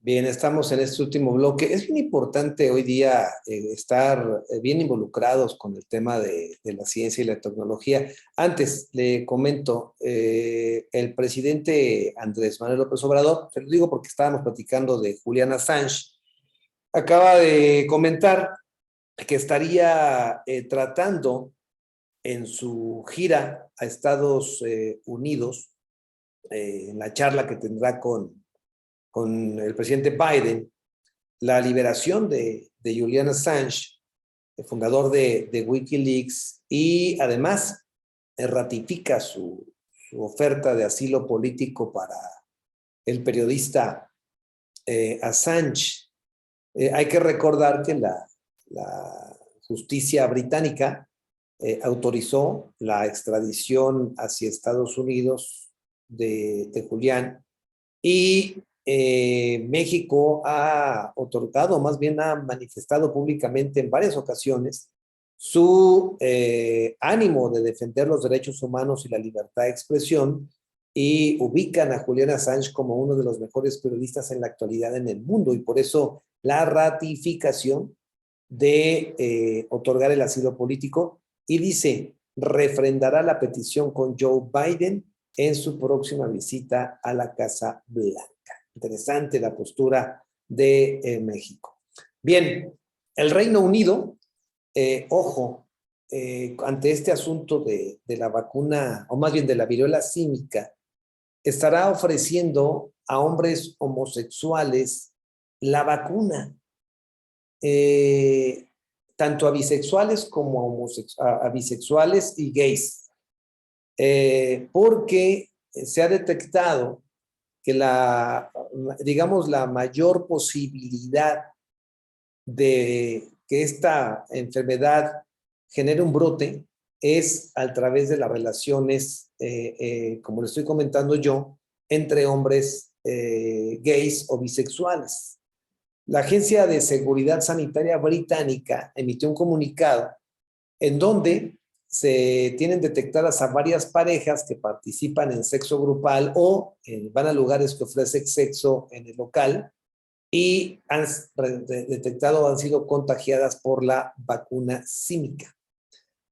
Bien, estamos en este último bloque. Es bien importante hoy día estar bien involucrados con el tema de la ciencia y la tecnología. Antes, le comento, el presidente Andrés Manuel López Obrador, se lo digo porque estábamos platicando de Julian Assange, acaba de comentar que estaría tratando en su gira a Estados Unidos, en la charla que tendrá con el presidente Biden, la liberación de Julian Assange, el fundador de Wikileaks, y además ratifica su oferta de asilo político para el periodista Assange. Hay que recordar que la justicia británica autorizó la extradición hacia Estados Unidos de Julián, y México ha otorgado, más bien ha manifestado públicamente en varias ocasiones su ánimo de defender los derechos humanos y la libertad de expresión, y ubican a Julian Assange como uno de los mejores periodistas en la actualidad en el mundo, y por eso la ratificación de otorgar el asilo político, y dice, refrendará la petición con Joe Biden en su próxima visita a la Casa Blanca. Interesante la postura de México. Bien, el Reino Unido, ojo, ante este asunto de la vacuna, o más bien de la viruela símica, estará ofreciendo a hombres homosexuales la vacuna, tanto a bisexuales como a bisexuales y gays, porque se ha detectado que digamos, la mayor posibilidad de que esta enfermedad genere un brote es a través de las relaciones, como le estoy comentando yo, entre hombres gays o bisexuales. La Agencia de Seguridad Sanitaria Británica emitió un comunicado en donde se tienen detectadas a varias parejas que participan en sexo grupal o van a lugares que ofrecen sexo en el local, y han detectado, han sido contagiadas por la vacuna símica.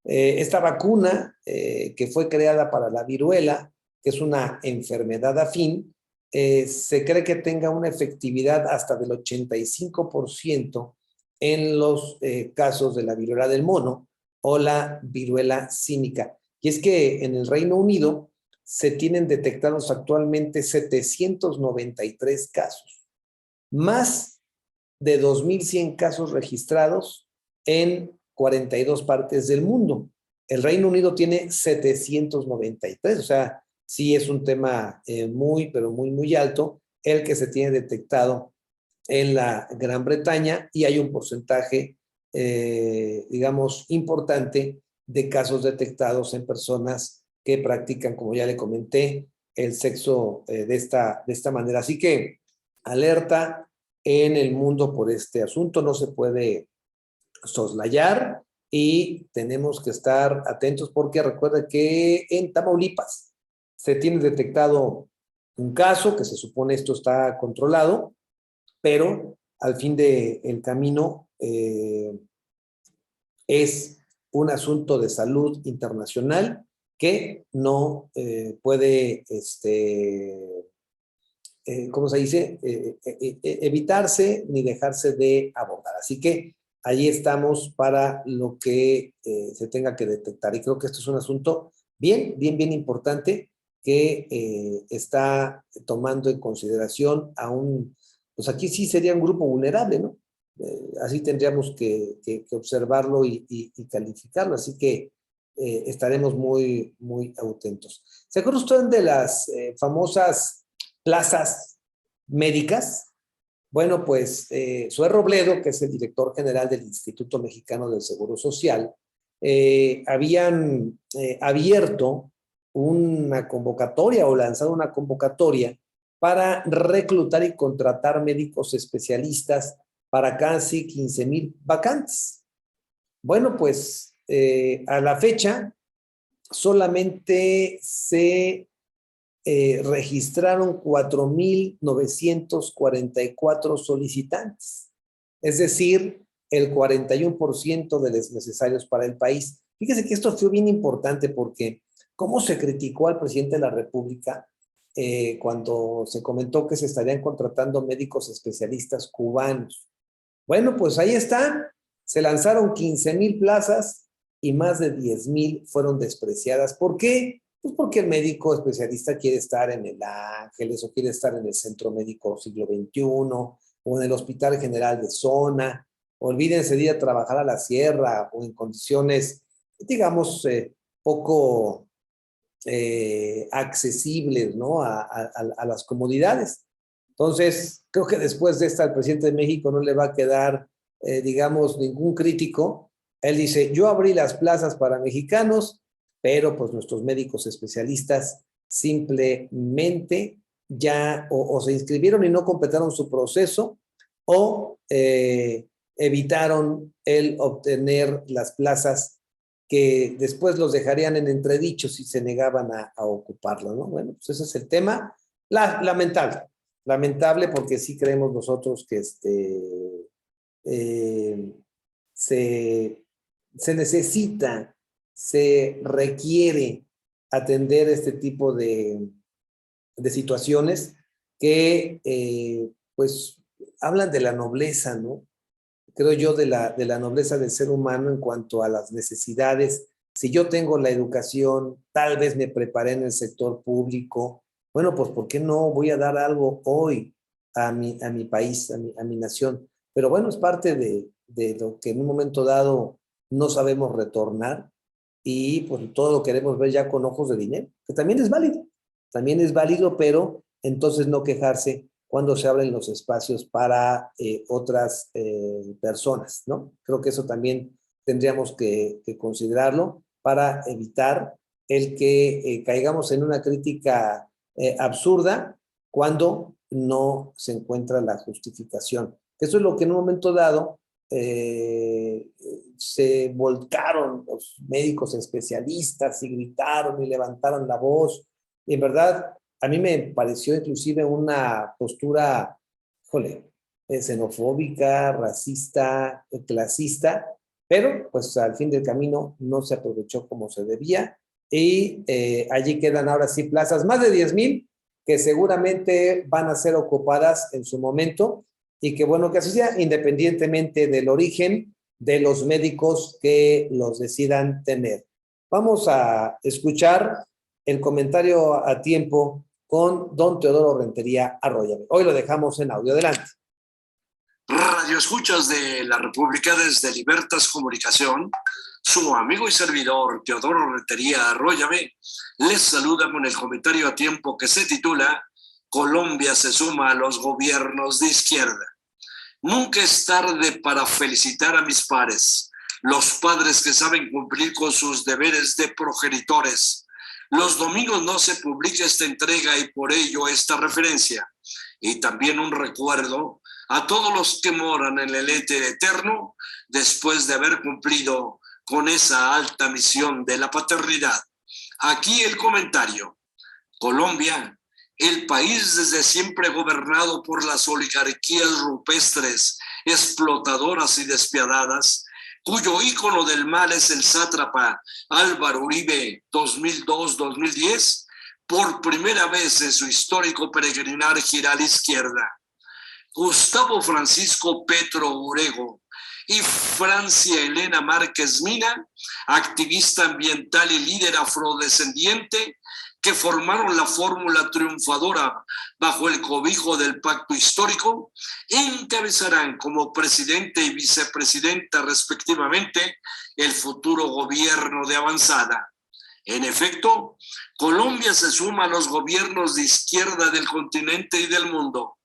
Esta vacuna, que fue creada para la viruela, que es una enfermedad afín, se cree que tenga una efectividad hasta del 85% en los casos de la viruela del mono o la viruela símica. Y es que en el Reino Unido se tienen detectados actualmente 793 casos, más de 2.100 casos registrados en 42 partes del mundo. El Reino Unido tiene 793, o sea, sí es un tema muy, pero muy, muy alto el que se tiene detectado en la Gran Bretaña, y hay un porcentaje, digamos, importante de casos detectados en personas que practican, como ya le comenté, el sexo de esta manera. Así que alerta en el mundo por este asunto, no se puede soslayar y tenemos que estar atentos, porque recuerda que en Tamaulipas se tiene detectado un caso que se supone esto está controlado, pero al fin del camino es un asunto de salud internacional que no puede, ¿cómo se dice? Evitarse ni dejarse de abordar. Así que ahí estamos para lo que se tenga que detectar. Y creo que esto es un asunto bien, bien, bien importante que está tomando en consideración a pues aquí sí sería un grupo vulnerable, ¿no? Así tendríamos que observarlo y calificarlo. Así que estaremos muy, muy atentos. ¿Se acuerda usted de las famosas plazas médicas? Bueno, pues Zoé Robledo, que es el director general del Instituto Mexicano del Seguro Social, habían abierto una convocatoria o lanzado una convocatoria para reclutar y contratar médicos especialistas para casi 15,000 vacantes. Bueno, pues a la fecha solamente se registraron 4,944 solicitantes, es decir, el 41% de los necesarios para el país. Fíjese que esto fue bien importante porque cómo se criticó al presidente de la República cuando se comentó que se estarían contratando médicos especialistas cubanos. Bueno, pues ahí están. Se lanzaron 15,000 plazas y más de 10,000 fueron despreciadas. ¿Por qué? Pues porque el médico especialista quiere estar en el Ángeles o quiere estar en el Centro Médico Siglo XXI o en el Hospital General de Zona. Olvídense de ir a trabajar a la sierra o en condiciones, digamos, poco accesibles, ¿no? A las comodidades. Entonces, creo que después de esta, al presidente de México no le va a quedar, digamos, ningún crítico. Él dice, yo abrí las plazas para mexicanos, pero pues nuestros médicos especialistas simplemente ya o se inscribieron y no completaron su proceso o evitaron el obtener las plazas que después los dejarían en entredicho si se negaban a ocuparlo, ¿no? Bueno, pues ese es el tema. Lamentable porque sí creemos nosotros que eh, se, se necesita, se requiere atender este tipo de situaciones que pues hablan de la nobleza, ¿no? Creo yo de la nobleza del ser humano en cuanto a las necesidades. Si yo tengo la educación, tal vez me preparé en el sector público, bueno, pues ¿por qué no voy a dar algo hoy a mi país, a mi nación? Pero bueno, es parte de lo que en un momento dado no sabemos retornar y pues todo lo queremos ver ya con ojos de dinero, que también es válido, pero entonces no quejarse cuando se abren los espacios para otras personas, ¿no? Creo que eso también tendríamos que considerarlo para evitar el que caigamos en una crítica absurda cuando no se encuentra la justificación. Eso es lo que en un momento dado se volcaron los médicos especialistas y gritaron y levantaron la voz. Y en verdad, a mí me pareció inclusive una postura, híjole, xenofóbica, racista, clasista, pero pues al fin del camino no se aprovechó como se debía y allí quedan ahora sí plazas, más de 10,000 que seguramente van a ser ocupadas en su momento y que bueno que así sea, independientemente del origen de los médicos que los decidan tener. Vamos a escuchar el comentario a tiempo con don Teodoro Rentería Arroyave. Hoy lo dejamos en audio. Adelante. Radio escuchas de la República desde Libertas Comunicación, su amigo y servidor Teodoro Rentería Arroyave les saluda con el comentario a tiempo que se titula Colombia se suma a los gobiernos de izquierda. Nunca es tarde para felicitar a mis pares, los padres que saben cumplir con sus deberes de progenitores. Los domingos no se publica esta entrega y por ello esta referencia. Y también un recuerdo a todos los que moran en el éter eterno después de haber cumplido con esa alta misión de la paternidad. Aquí el comentario. Colombia, el país desde siempre gobernado por las oligarquías rupestres, explotadoras y despiadadas, cuyo ícono del mal es el sátrapa Álvaro Uribe 2002-2010, por primera vez en su histórico peregrinar gira a la izquierda. Gustavo Francisco Petro Urrego y Francia Elena Márquez Mina, activista ambiental y líder afrodescendiente, que formaron la fórmula triunfadora bajo el cobijo del pacto histórico, encabezarán como presidente y vicepresidenta respectivamente el futuro gobierno de avanzada. En efecto, Colombia se suma a los gobiernos de izquierda del continente y del mundo.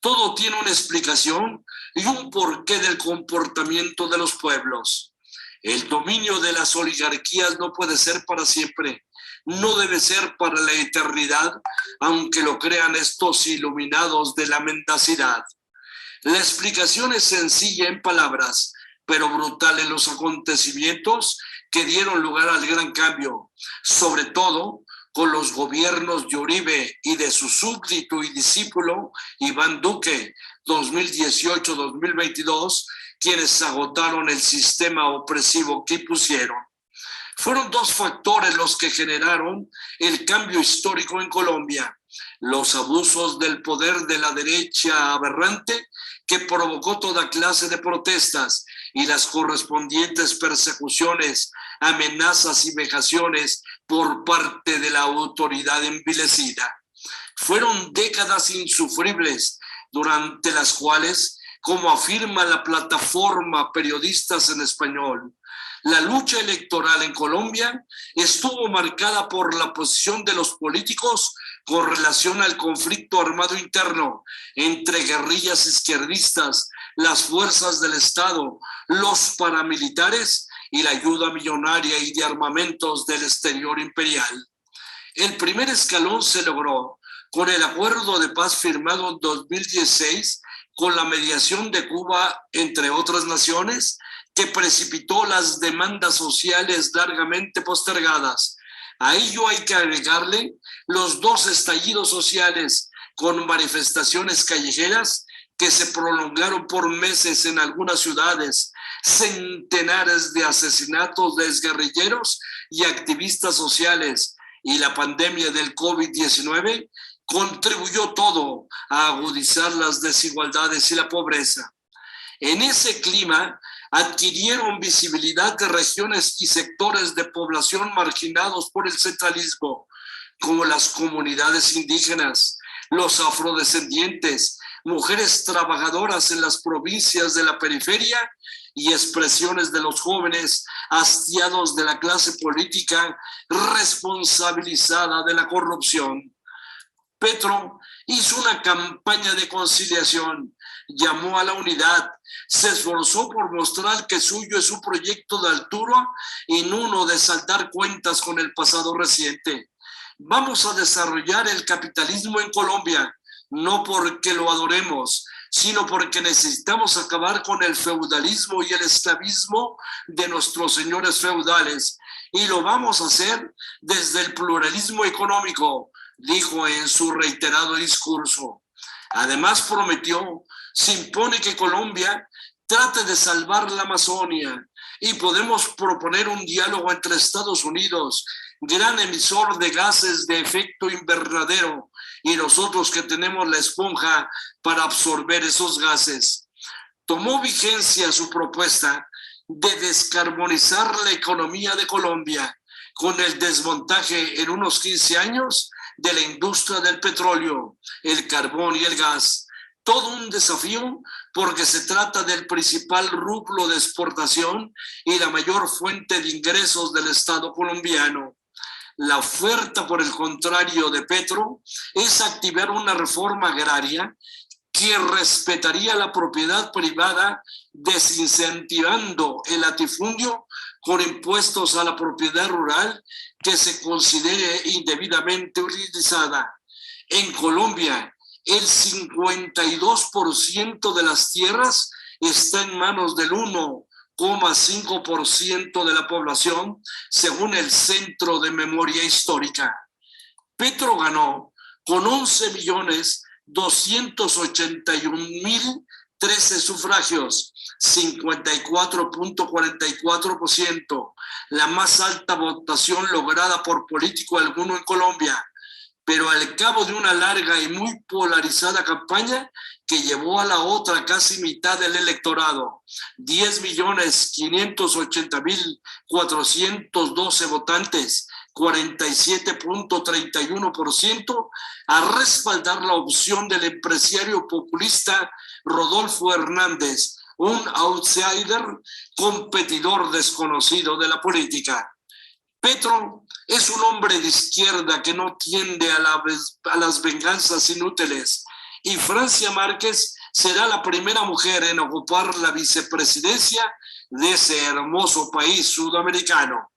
Todo tiene una explicación y un porqué del comportamiento de los pueblos. El dominio de las oligarquías no puede ser para siempre, no debe ser para la eternidad, aunque lo crean estos iluminados de la mendacidad. La explicación es sencilla en palabras, pero brutal en los acontecimientos que dieron lugar al gran cambio, sobre todo con los gobiernos de Uribe y de su súbdito y discípulo Iván Duque 2018-2022, quienes agotaron el sistema opresivo que impusieron. Fueron dos factores los que generaron el cambio histórico en Colombia: los abusos del poder de la derecha aberrante, que provocó toda clase de protestas, y las correspondientes persecuciones, amenazas y vejaciones por parte de la autoridad envilecida. Fueron décadas insufribles, durante las cuales, como afirma la plataforma Periodistas en Español, la lucha electoral en Colombia estuvo marcada por la posición de los políticos con relación al conflicto armado interno entre guerrillas izquierdistas, las fuerzas del Estado, los paramilitares y la ayuda millonaria y de armamentos del exterior imperial. El primer escalón se logró con el acuerdo de paz firmado en 2016 con la mediación de Cuba, entre otras naciones, que precipitó las demandas sociales largamente postergadas. A ello hay que agregarle los dos estallidos sociales con manifestaciones callejeras que se prolongaron por meses en algunas ciudades, centenares de asesinatos de exguerrilleros y activistas sociales, y la pandemia del COVID-19 contribuyó todo a agudizar las desigualdades y la pobreza. En ese clima adquirieron visibilidad de regiones y sectores de población marginados por el centralismo, como las comunidades indígenas, los afrodescendientes, mujeres trabajadoras en las provincias de la periferia y expresiones de los jóvenes hastiados de la clase política responsabilizada de la corrupción. Petro hizo una campaña de conciliación, llamó a la unidad, se esforzó por mostrar que suyo es un proyecto de altura y no uno de saldar cuentas con el pasado reciente. Vamos a desarrollar el capitalismo en Colombia, no porque lo adoremos, sino porque necesitamos acabar con el feudalismo y el esclavismo de nuestros señores feudales, y lo vamos a hacer desde el pluralismo económico, dijo en su reiterado discurso. Además prometió, se impone que Colombia trate de salvar la Amazonia y podemos proponer un diálogo entre Estados Unidos, gran emisor de gases de efecto invernadero, y nosotros que tenemos la esponja para absorber esos gases. Tomó vigencia su propuesta de descarbonizar la economía de Colombia con el desmontaje en unos 15 años de la industria del petróleo, el carbón y el gas. Todo un desafío porque se trata del principal rublo de exportación y la mayor fuente de ingresos del Estado colombiano. La oferta, por el contrario, de Petro es activar una reforma agraria que respetaría la propiedad privada, desincentivando el latifundio con impuestos a la propiedad rural que se considere indebidamente utilizada. En Colombia, el 52% de las tierras está en manos del 1,5% de la población, según el Centro de Memoria Histórica. Petro ganó con 11.281.013 sufragios, 54.44%, la más alta votación lograda por político alguno en Colombia, pero al cabo de una larga y muy polarizada campaña que llevó a la otra casi mitad del electorado, 10.580.412 votantes, 47.31%, a respaldar la opción del empresario populista Rodolfo Hernández, un outsider, competidor desconocido de la política. Petro es un hombre de izquierda que no tiende a las venganzas inútiles, y Francia Márquez será la primera mujer en ocupar la vicepresidencia de ese hermoso país sudamericano.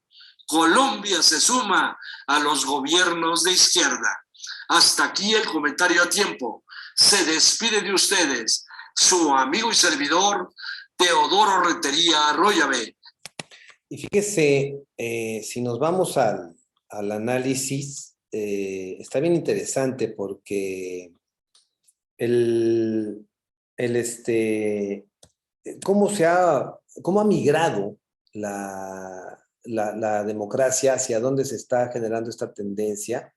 Colombia se suma a los gobiernos de izquierda. Hasta aquí el comentario a tiempo. Se despide de ustedes su amigo y servidor Teodoro Rentería Arroyave. Y fíjese, si nos vamos al análisis, está bien interesante porque el, el cómo ha migrado la democracia, hacia dónde se está generando esta tendencia.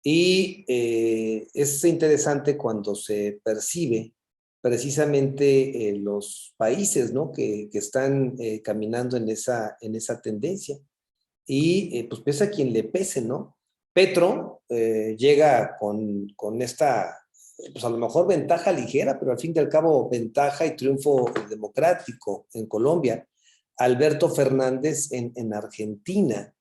Y es interesante cuando se percibe precisamente los países, ¿no?, que están caminando en esa tendencia. Y pues pese a quien le pese, ¿no? Petro llega con esta, pues a lo mejor ventaja ligera, pero al fin y al cabo ventaja y triunfo democrático en Colombia. Alberto Fernández en Argentina.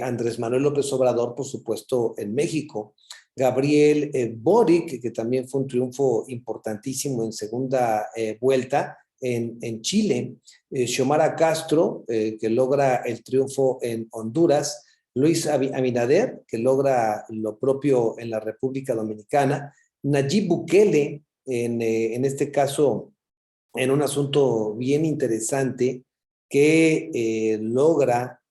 Andrés Manuel López Obrador, por supuesto, en México. Gabriel Boric, que también fue un triunfo importantísimo en segunda vuelta en Chile. Xiomara Castro, que logra el triunfo en Honduras. Luis Abinader, que logra lo propio en la República Dominicana. Nayib Bukele, en este caso, en un asunto bien interesante, que logra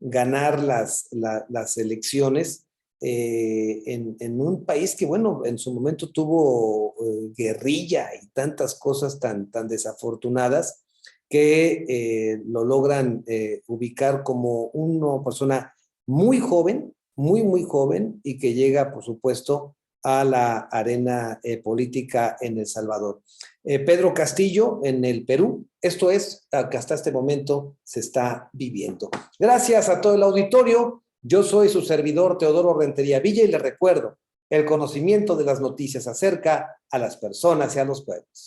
ganar las elecciones en un país que, bueno, en su momento tuvo guerrilla y tantas cosas tan desafortunadas, que lo logran ubicar como una persona muy joven, muy joven, y que llega, por supuesto, a la arena política en El Salvador. Pedro Castillo en el Perú. Esto es lo que hasta este momento se está viviendo. Gracias a todo el auditorio. Yo soy su servidor Teodoro Rentería Villa y les recuerdo, el conocimiento de las noticias acerca a las personas y a los pueblos.